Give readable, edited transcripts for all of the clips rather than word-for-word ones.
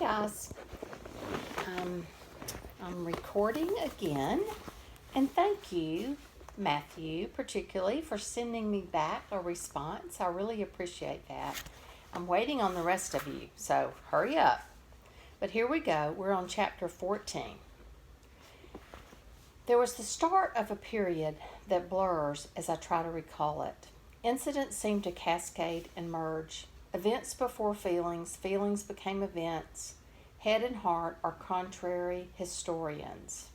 guys. I'm recording again, and thank you, Matthew, particularly for sending me back a response. I really appreciate that. I'm waiting on the rest of you, so hurry up. But here we go. We're on chapter 14. There was the start of a period that blurs as I try to recall it. Incidents seem to cascade and merge. Events before feelings, feelings became events. Head and heart are contrary historians.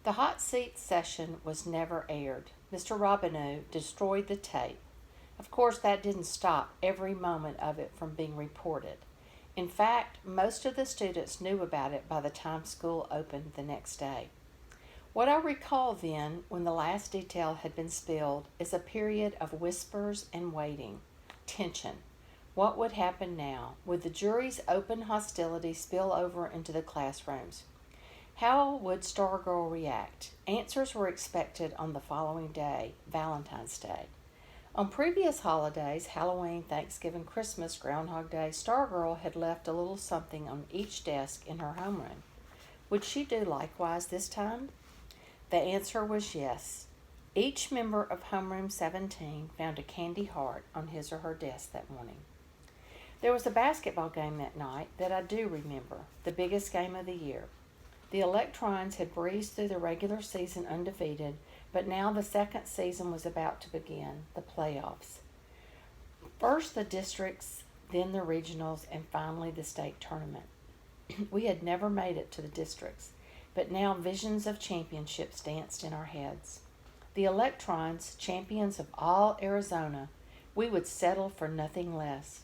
The hot seat session was never aired. Mr. Robineau destroyed the tape. Of course, that didn't stop every moment of it from being reported. In fact, most of the students knew about it by the time school opened the next day. What I recall then, when the last detail had been spilled, is a period of whispers and waiting, tension. What would happen now? Would the jury's open hostility spill over into the classrooms? How would Stargirl react? Answers were expected on the following day, Valentine's Day. On previous holidays, Halloween, Thanksgiving, Christmas, Groundhog Day, Stargirl had left a little something on each desk in her homeroom. Would she do likewise this time? The answer was yes. Each member of Homeroom 17 found a candy heart on his or her desk that morning. There was a basketball game that night that I do remember, the biggest game of the year. The Electrons had breezed through the regular season undefeated, but now the second season was about to begin, the playoffs. First the districts, then the regionals, and finally the state tournament. We had never made it to the districts, but now visions of championships danced in our heads. The Electrons, champions of all Arizona, we would settle for nothing less.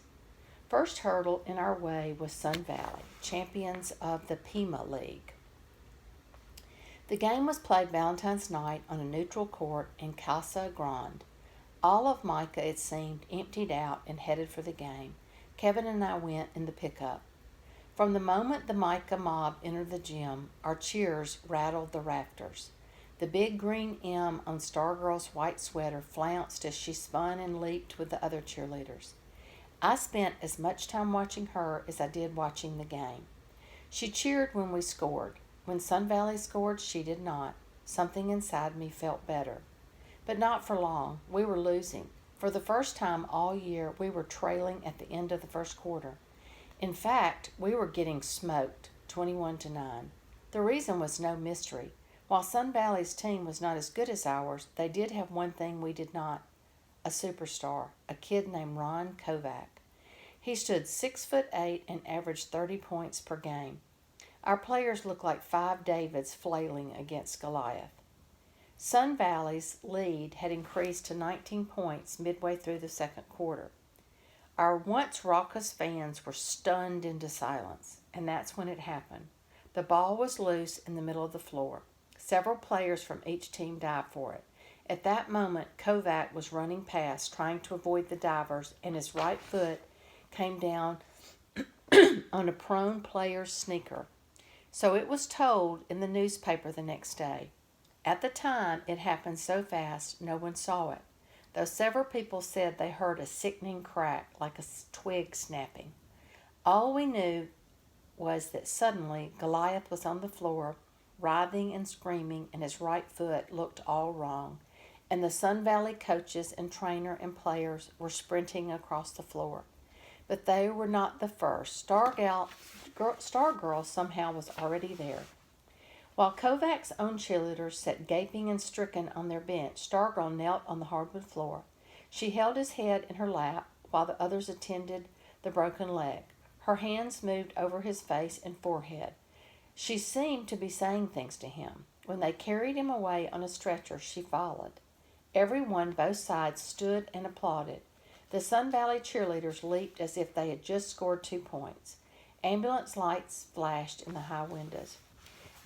First hurdle in our way was Sun Valley, champions of the Pima League. The game was played Valentine's night on a neutral court in Casa Grande. All of Micah, it seemed, emptied out and headed for the game. Kevin and I went in the pickup. From the moment the Micah mob entered the gym, our cheers rattled the rafters. The big green M on Stargirl's white sweater flounced as she spun and leaped with the other cheerleaders. I spent as much time watching her as I did watching the game. She cheered when we scored. When Sun Valley scored, she did not. Something inside me felt better. But not for long. We were losing. For the first time all year, we were trailing at the end of the first quarter. In fact, we were getting smoked, 21-9. The reason was no mystery. While Sun Valley's team was not as good as ours, they did have one thing we did not: a superstar, a kid named Ron Kovac. He stood 6'8" and averaged 30 points per game. Our players looked like 5 Davids flailing against Goliath. Sun Valley's lead had increased to 19 points midway through the second quarter. Our once raucous fans were stunned into silence, and that's when it happened. The ball was loose in the middle of the floor. Several players from each team dived for it. At that moment, Kovac was running past, trying to avoid the divers, and his right foot came down on a prone player's sneaker. So it was told in the newspaper the next day. At the time, it happened so fast, no one saw it, though several people said they heard a sickening crack like a twig snapping. All we knew was that suddenly Goliath was on the floor, writhing and screaming, and his right foot looked all wrong, and the Sun Valley coaches and trainer and players were sprinting across the floor. But they were not the first. Stargirl somehow was already there. While Kovac's own cheerleaders sat gaping and stricken on their bench, Stargirl knelt on the hardwood floor. She held his head in her lap while the others attended the broken leg. Her hands moved over his face and forehead. She seemed to be saying things to him. When they carried him away on a stretcher, she followed. Everyone, both sides, stood and applauded. The Sun Valley cheerleaders leaped as if they had just scored 2 points. Ambulance lights flashed in the high windows.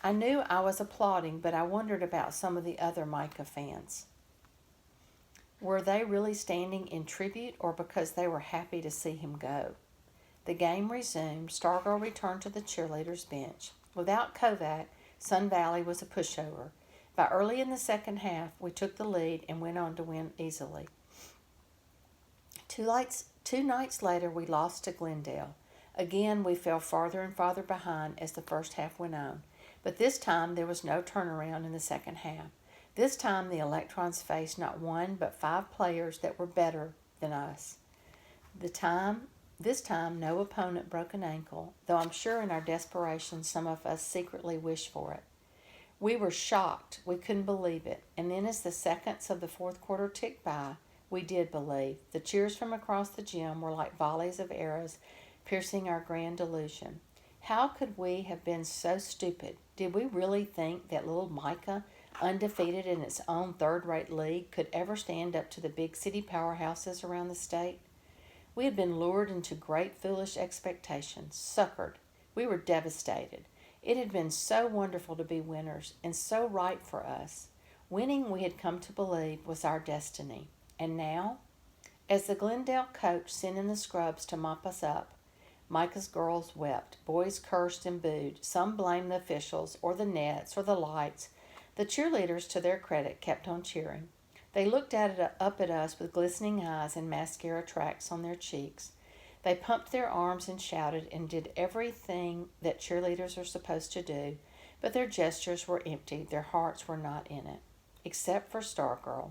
I knew I was applauding, but I wondered about some of the other Micah fans. Were they really standing in tribute, or because they were happy to see him go? The game resumed. Stargirl returned to the cheerleaders' bench. Without Kovac, Sun Valley was a pushover. By early in the second half, we took the lead and went on to win easily. Two nights later, we lost to Glendale. Again, we fell farther and farther behind as the first half went on. But this time there was no turnaround in the second half. This time the Electrons faced not one but 5 players that were better than us. This time no opponent broke an ankle, though I'm sure in our desperation some of us secretly wished for it. We were shocked. We couldn't believe it. And then as the seconds of the fourth quarter ticked by, we did believe. The cheers from across the gym were like volleys of arrows piercing our grand delusion. How could we have been so stupid? Did we really think that little Micah, undefeated in its own third-rate league, could ever stand up to the big city powerhouses around the state? We had been lured into great foolish expectations, suckered. We were devastated. It had been so wonderful to be winners, and so right for us. Winning, we had come to believe, was our destiny. And now? As the Glendale coach sent in the scrubs to mop us up, Micah's girls wept. Boys cursed and booed. Some blamed the officials, or the nets, or the lights. The cheerleaders, to their credit, kept on cheering. They looked up at us with glistening eyes and mascara tracks on their cheeks. They pumped their arms and shouted and did everything that cheerleaders are supposed to do, but their gestures were empty, their hearts were not in it, except for Stargirl.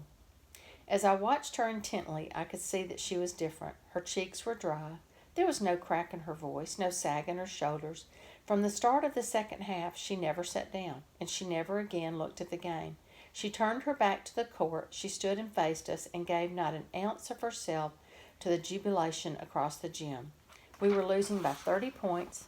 As I watched her intently, I could see that she was different. Her cheeks were dry. There was no crack in her voice, no sag in her shoulders. From the start of the second half, she never sat down, and she never again looked at the game. She turned her back to the court, she stood and faced us, and gave not an ounce of herself to the jubilation across the gym. We were losing by 30 points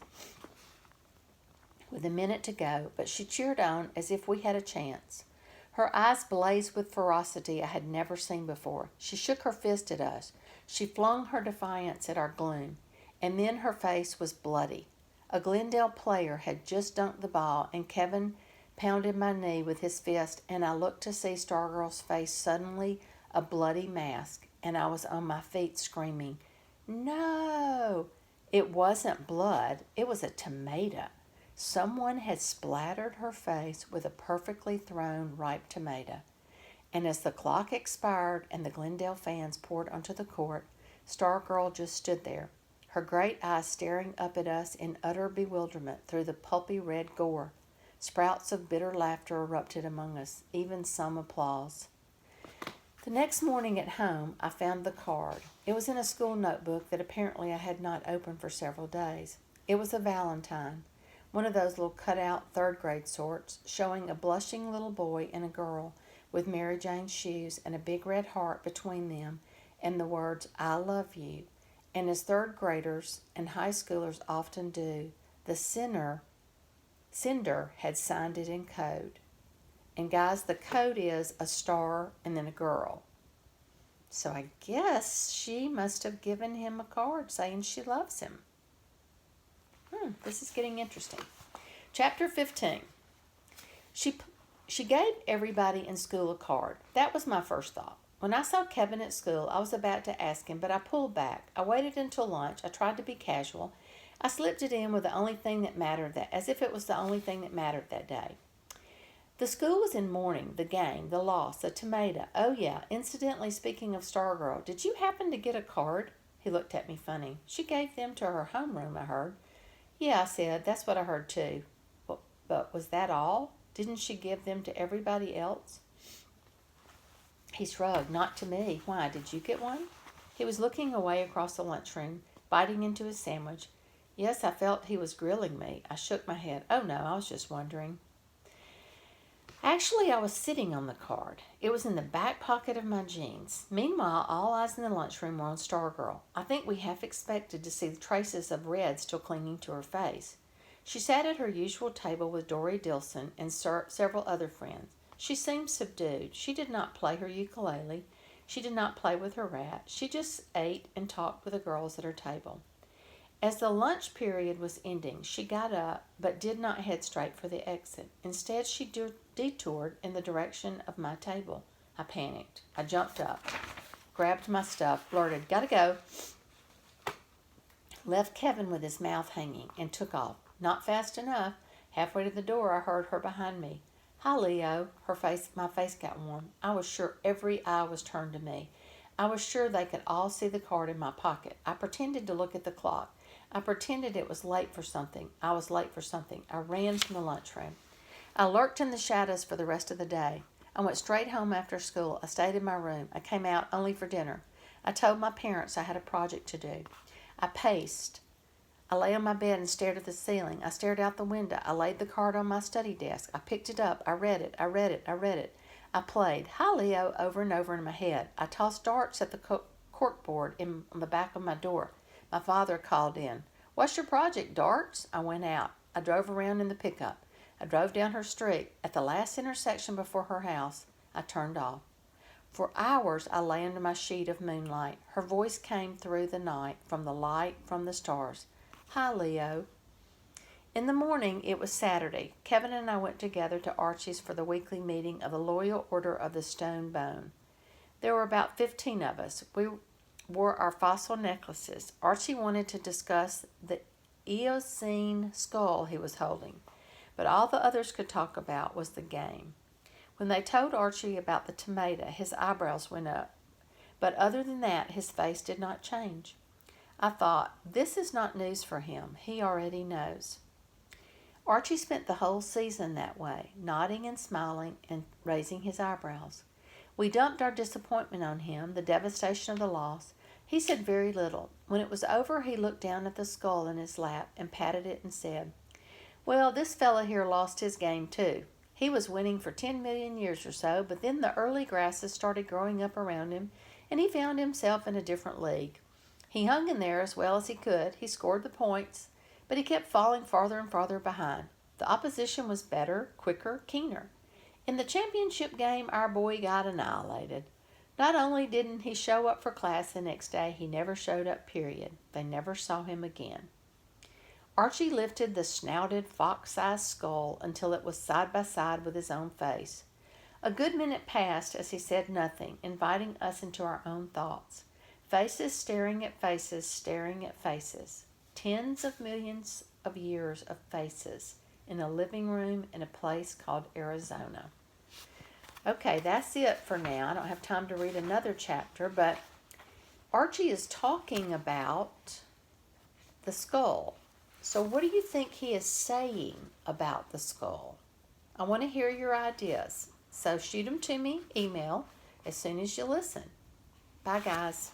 with a minute to go, but she cheered on as if we had a chance. Her eyes blazed with ferocity I had never seen before. She shook her fist at us. She flung her defiance at our gloom, and then her face was bloody. A Glendale player had just dunked the ball, and Kevin pounded my knee with his fist, and I looked to see Stargirl's face suddenly a bloody mask, and I was on my feet screaming, "No!" It wasn't blood. It was a tomato. Someone had splattered her face with a perfectly thrown ripe tomato. And as the clock expired and the Glendale fans poured onto the court, Stargirl just stood there, her great eyes staring up at us in utter bewilderment through the pulpy red gore. Sprouts of bitter laughter erupted among us, even some applause. The next morning at home, I found the card. It was in a school notebook that apparently I had not opened for several days. It was a valentine, one of those little cut-out third-grade sorts, showing a blushing little boy and a girl with Mary Jane's shoes and a big red heart between them and the words, "I love you." And as third graders and high schoolers often do, the sender had signed it in code. And guys, the code is a star and then a girl. So I guess she must have given him a card saying she loves him. This is getting interesting. Chapter 15. She gave everybody in school a card. That was my first thought. When I saw Kevin at school, I was about to ask him, but I pulled back. I waited until lunch. I tried to be casual. I slipped it in with the only thing that mattered, as if it was the only thing that mattered that day. The school was in mourning, the game, the loss, the tomato. Oh, yeah, incidentally, speaking of Stargirl, did you happen to get a card? He looked at me funny. She gave them to her homeroom, I heard. Yeah, I said, that's what I heard too. But was that all? Didn't she give them to everybody else? He shrugged. Not to me. Why, did you get one? He was looking away across the lunchroom, biting into his sandwich. Yes, I felt he was grilling me. I shook my head. Oh, no, I was just wondering. Actually, I was sitting on the card. It was in the back pocket of my jeans. Meanwhile, all eyes in the lunchroom were on Stargirl. I think we half expected to see the traces of red still clinging to her face. She sat at her usual table with Dory Dilson and several other friends. She seemed subdued. She did not play her ukulele. She did not play with her rat. She just ate and talked with the girls at her table. As the lunch period was ending, she got up but did not head straight for the exit. Instead, she detoured in the direction of my table. I panicked. I jumped up, grabbed my stuff, blurted, "Gotta go," left Kevin with his mouth hanging, and took off. Not fast enough. Halfway to the door, I heard her behind me. "Hi, Leo." My face got warm. I was sure every eye was turned to me. I was sure they could all see the card in my pocket. I pretended to look at the clock. I pretended it was late for something. I was late for something. I ran from the lunchroom. I lurked in the shadows for the rest of the day. I went straight home after school. I stayed in my room. I came out only for dinner. I told my parents I had a project to do. I paced. I lay on my bed and stared at the ceiling. I stared out the window. I laid the card on my study desk. I picked it up. I read it. I read it. I read it. I played "Hi Leo" over and over in my head. I tossed darts at the corkboard on the back of my door. My father called in. "What's your project, Darts?" I went out. I drove around in the pickup. I drove down her street. At the last intersection before her house, I turned off. For hours I lay under my sheet of moonlight. Her voice came through the night, from the light, from the stars. "Hi, Leo." In the morning, it was Saturday. Kevin and I went together to Archie's for the weekly meeting of the Loyal Order of the Stone Bone. There were about 15 of us. We wore our fossil necklaces. Archie wanted to discuss the Eocene skull he was holding, but all the others could talk about was the game. When they told Archie about the tomato, his eyebrows went up, but other than that, his face did not change. I thought, this is not news for him. He already knows. Archie spent the whole season that way, nodding and smiling and raising his eyebrows. We dumped our disappointment on him, the devastation of the loss. He said very little. When it was over, he looked down at the skull in his lap and patted it and said, "Well, this fella here lost his game too. He was winning for 10 million years or so, but then the early grasses started growing up around him, and he found himself in a different league. He hung in there as well as he could. He scored the points, but he kept falling farther and farther behind. The opposition was better, quicker, keener. In the championship game, our boy got annihilated. Not only didn't he show up for class the next day, he never showed up, period. They never saw him again." Archie lifted the snouted, fox-sized skull until it was side by side with his own face. A good minute passed as he said nothing, inviting us into our own thoughts. Faces staring at faces, staring at faces. Tens of millions of years of faces in a living room in a place called Arizona. Okay, that's it for now. I don't have time to read another chapter, but Archie is talking about the skull. So what do you think he is saying about the skull? I want to hear your ideas. So shoot them to me, email, as soon as you listen. Bye, guys.